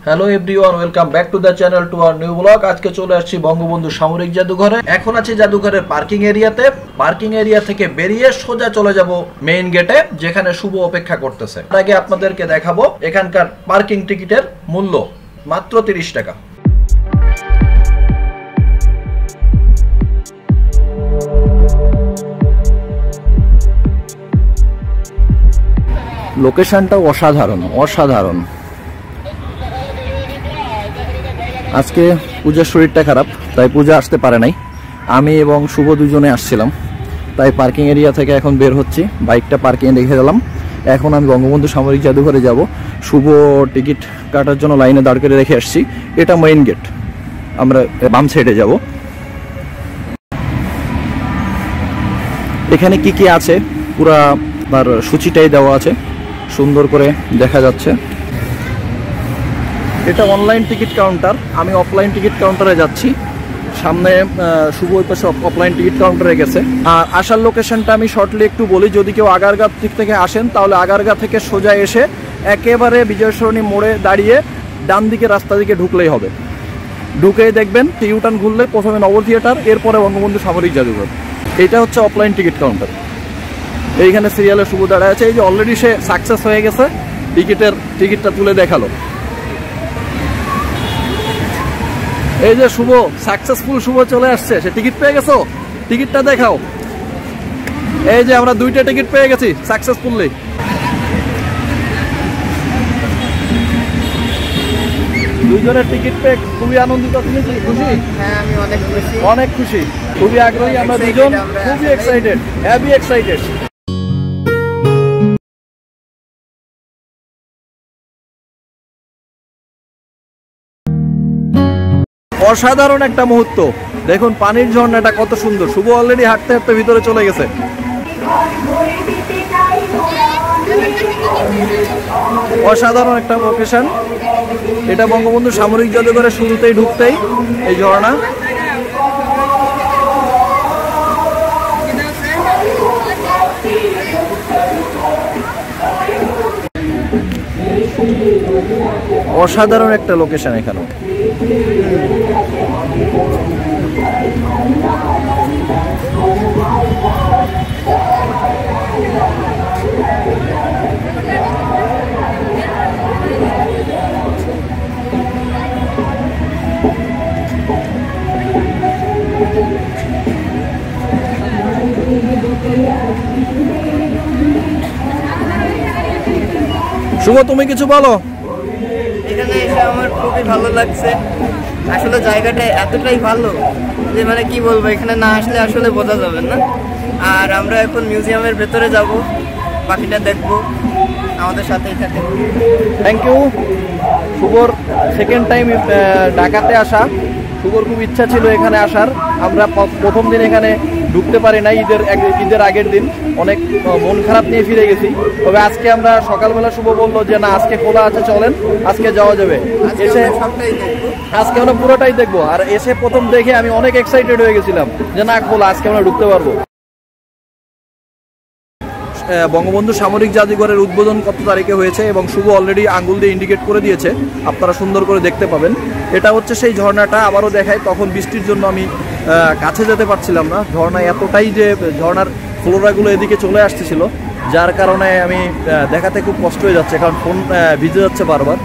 Hello everyone, welcome back to the channel to our new blog. আজকে চলে আসছি বঙ্গবন্ধু সামরিক জাদুঘরে। এখন আছি জাদুঘরের পার্কিং এরিয়াতে। পার্কিং এরিয়া থেকে বেরিয়ে সোজা চলে যাব মেইন গেটে, যেখানে শুভ অপেক্ষা করতেছে। তার আগে আপনাদেরকে দেখাবো এখানকার পার্কিং টিকিটের মূল্য মাত্র 30 টাকা। লোকেশনটা অসাধারণ অসাধারণ। আজকে পূজার শরীরটা খারাপ, তাই পূজা আসতে পারে নাই। আমি এবং শুভ দুজনে আসছিলাম, তাই পার্কিং এরিয়া থেকে এখন বের হচ্ছি। বাইকটা পার্কিংয়ে রেখে গেলাম। এখন আমি বঙ্গবন্ধু সামরিক জাদুঘরে যাব। শুভ টিকিট কাটার জন্য লাইনে দাঁড় করে রেখে আসছি। এটা মেইন গেট, আমরা বাম সাইডে যাব। এখানে কি কি আছে পুরা তার সূচিটাই দেওয়া আছে, সুন্দর করে দেখা যাচ্ছে। এটা অনলাইন টিকিট কাউন্টার, আমি অফলাইন টিকিট কাউন্টারে যাচ্ছি। সামনে শুভ ওই পাশে অফলাইন টিকিট কাউন্টারে গেছে। আর আসার লোকেশনটা আমি শর্টলি একটু বলি। যদি কেউ আগারগাঁ দিক থেকে আসেন তাহলে আগারগাঁ থেকে সোজা এসে একেবারে বিজয় সরণি মোড়ে দাঁড়িয়ে ডান দিকে রাস্তা দিকে ঢুকলেই হবে। ঢুকেই দেখবেন ইউটার্ন ঘুরলে প্রথমে নব থিয়েটার, এরপরে বঙ্গবন্ধু সামরিক জাদুঘর। এইটা হচ্ছে অফলাইন টিকিট কাউন্টার। এইখানে সিরিয়ালে শুভ দাঁড়ায় আছে। এই যে অলরেডি সে সাকসেস হয়ে গেছে, টিকিটটা তুলে দেখালো। এই যে শুভ সাকসেসফুল, শুভ চলে আসছে। সে টিকিট পেয়ে গেছো, টিকিটটা দেখাও। এই যে আমরা 2টা টিকিট পেয়ে গেছি সাকসেসফুলি। দুইজনের টিকিট পেয়ে খুবই আনন্দিত। তুমি খুশি? হ্যাঁ, আমি অনেক খুশি, অনেক খুশি, খুবই আগ্রহী আমরা দুজন, খুবই এক্সাইটেড, হ্যাভি এক্সাইটেড। অসাধারণ একটা মুহূর্ত। দেখুন পানির ঝর্ণাটা কত সুন্দর। শুভ অলরেডি হাঁটতে হাঁটতে ভিতরে চলে গেছে। অসাধারণ একটা লোকেশন। এটা বঙ্গবন্ধু সামরিক জাদুঘরের শুরুতেই ঢুকতেই এই ঝর্ণা। অসাধারণ একটা লোকেশন এখানে। শুভ, তুমি কিছু বলো। এখানে এসে আমার খুবই ভালো লাগছে। আসলে জায়গাটা এতটাই ভালো যে মানে কি বলবো, এখানে না আসলে আসলে বোঝা যাবে না। আর আমরা এখন মিউজিয়ামের ভেতরে যাব, বাকিটা দেখবো। আমাদের সাথেই থাকে। Thank you. শুভর সেকেন্ড টাইম ঢাকাতে আসা। শুভর খুব ইচ্ছা ছিল এখানে আসার। আমরা প্রথম দিন এখানে ঢুকতে পারি না, ঈদের আগের দিন অনেক মন খারাপ নিয়ে ফিরে গেছি। তবে আজকে আমরা সকালবেলা শুভ বললো যে না, আজকে খোলা আছে, চলেন আজকে যাওয়া যাবে। এসে আজকে আমরা পুরোটাই দেখবো। আর এসে প্রথম দেখে আমি অনেক এক্সাইটেড হয়ে গেছিলাম যে না, খোলা, আজকে আমরা ঢুকতে পারবো। বঙ্গবন্ধু সামরিক জাদুঘরের উদ্বোধন কত তারিখে হয়েছে এবং শুভ অলরেডি আঙ্গুল দিয়ে ইন্ডিকেট করে দিয়েছে, আপনারা সুন্দর করে দেখতে পাবেন। এটা হচ্ছে সেই ঝর্ণাটা। আবারও দেখায়, তখন বৃষ্টির জন্য আমি কাছে যেতে পারছিলাম না। ঝর্ণা এতটাই যে ঝর্ণার ফ্লোরাগুলো এদিকে চলে আসতেছিল, যার কারণে আমি দেখাতে খুব কষ্ট হয়ে যাচ্ছে, কারণ ফোন ভিজে যাচ্ছে বারবার।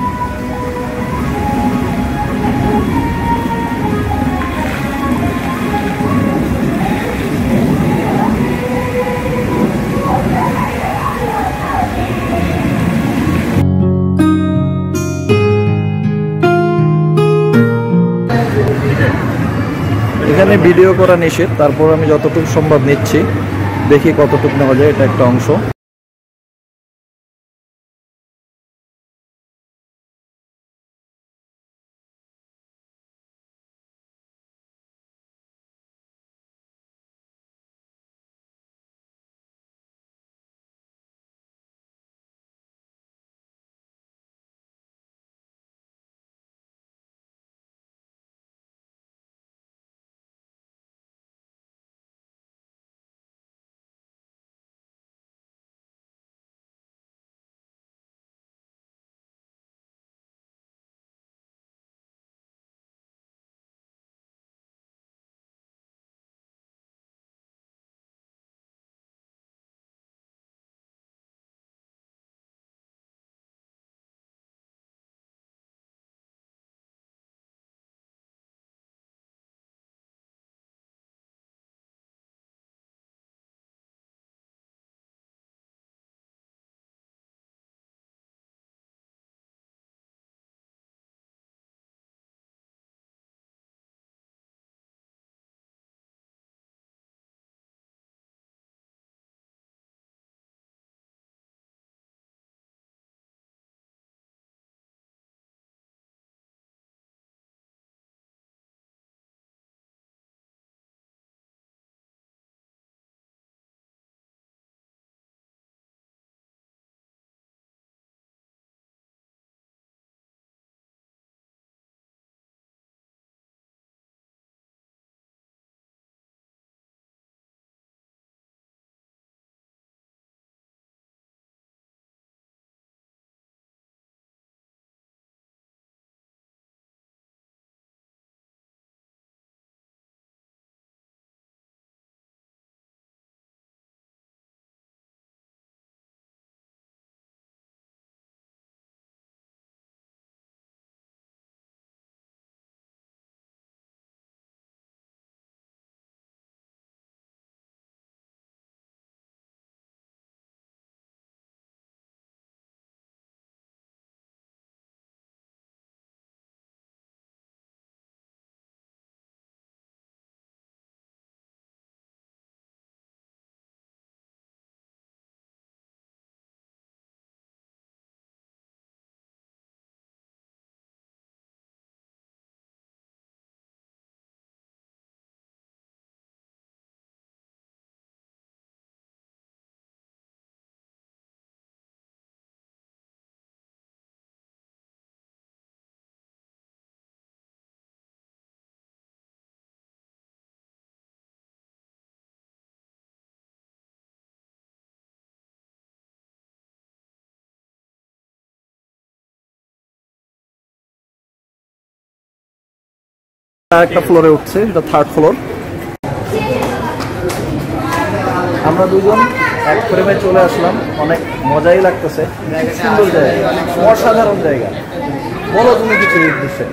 এখানে ভিডিও করা নিষেধ, তারপর আমি যতটুকু সম্ভব নিচ্ছি, দেখি কতটুকু নেওয়া যায়। এটা একটা অংশ। একটা ফ্লোরে উঠছে, এটা 3rd ফ্লোর। আমরা দুজন এক ফ্রেমে চলে আসলাম, অনেক মজাই লাগতেছে, সুন্দর জায়গা, অসাধারণ জায়গা। বলো তুমি কিছু উদ্দেশ্যে।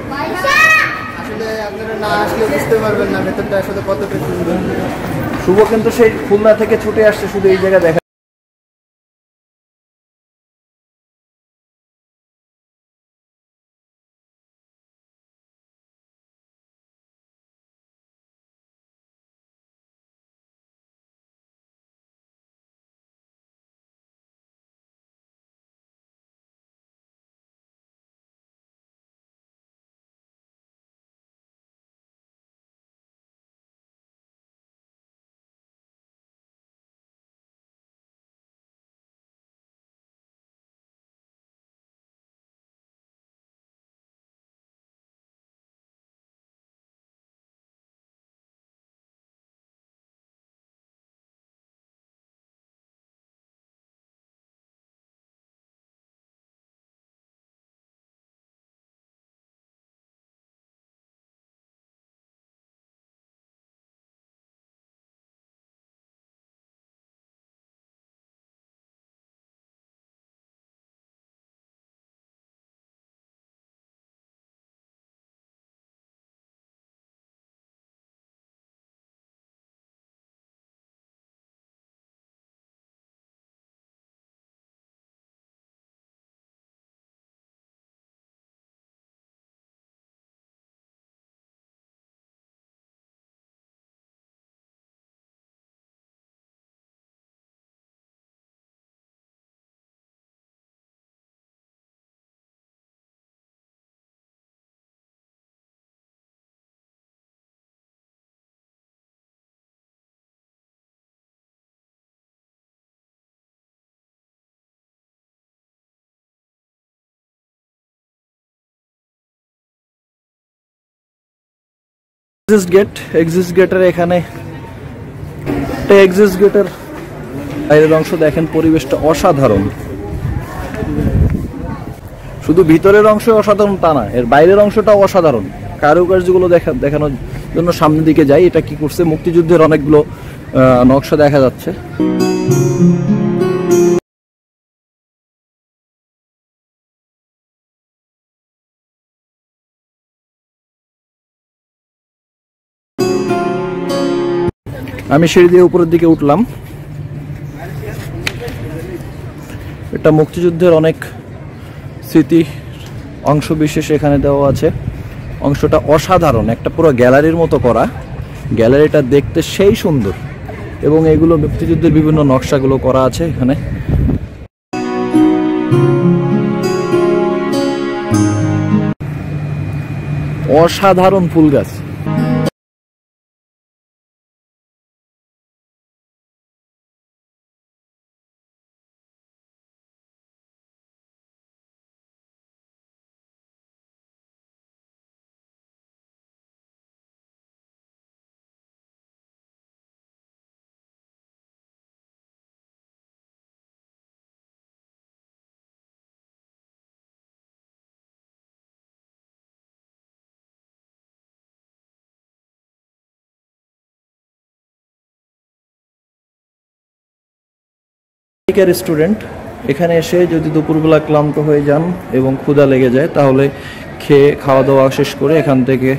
আসলে আপনারা না আসলে বুঝতে পারবেন না ভেতরটা আসলে কতটা সুন্দর। শুভ কিন্তু সেই খুলনা থেকে ছুটে আসছে শুধু এই জায়গা দেখা। এক্সিস্ট গেটের এখানে এক্সিস্ট গেটের বাইরের অংশ দেখেন, পরিবেশটা অসাধারণ। শুধু ভিতরের অংশ অসাধারণ তা না, এর বাইরের অংশটাও অসাধারণ। কারুকার্যগুলো দেখানোর জন্য সামনের দিকে যাই। এটা কি করছে, মুক্তিযুদ্ধের অনেকগুলো নকশা দেখা যাচ্ছে। আমি সিঁড়ি দিয়ে উপরের দিকে উঠলাম। এটা মুক্তিযুদ্ধের অনেক স্মৃতি অংশ বিশেষ এখানে দেওয়া আছে। অংশটা অসাধারণ, একটা পুরো গ্যালারির মতো করা। গ্যালারিটা দেখতে সেই সুন্দর, এবং এগুলো মুক্তিযুদ্ধের বিভিন্ন নকশাগুলো করা আছে এখানে। অসাধারণ ফুল গাছ। স্টুডেন্ট এখানে এসে যদি দুপুরবেলা ক্লান্ত হয়ে যান এবং ক্ষুধা লেগে যায়, তাহলে খেয়ে খাওয়া দাওয়া শেষ করে এখান থেকে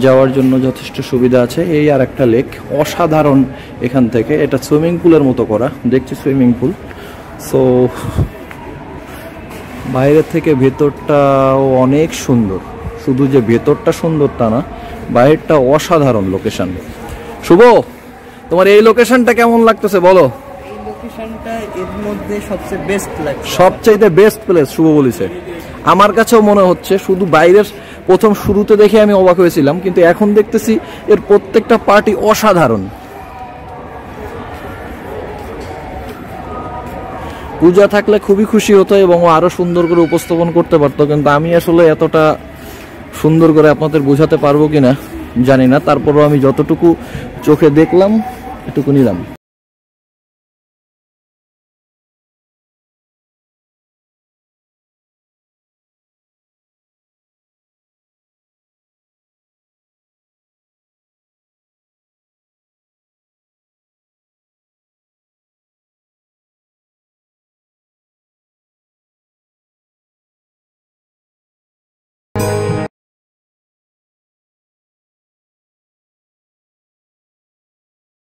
যাওয়ার জন্য যথেষ্ট সুবিধা আছে। এই আর একটা লেক, অসাধারণ। এখান থেকে এটা সুইমিং পুলের মতো করা, দেখছি সুইমিং পুল। সো বাইরের থেকে ভেতরটাও অনেক সুন্দর। শুধু যে ভেতরটা সুন্দর তা না, বাইরেরটা অসাধারণ লোকেশন। শুভ, তোমার এই লোকেশনটা কেমন লাগতেছে বলো? এর মধ্যে সবচেয়ে বেস্ট লাগছে, সবচেয়ে বেস্ট প্লেস শুভ বলেছে। আমার কাছেও মনে হচ্ছে। শুধু বাইরের প্রথম শুরুতে দেখে আমি অবাক হয়েছিলাম, কিন্তু এখন দেখতেছি এর প্রত্যেকটা পার্টি অসাধারণ। পূজা থাকলে খুবই খুশি হতো এবং আরো সুন্দর করে উপস্থাপন করতে পারতো, কিন্তু আমি আসলে এতটা সুন্দর করে আপনাদের বোঝাতে পারবো কিনা জানি না। তারপরও আমি যতটুকু চোখে দেখলাম এটুকু নিলাম।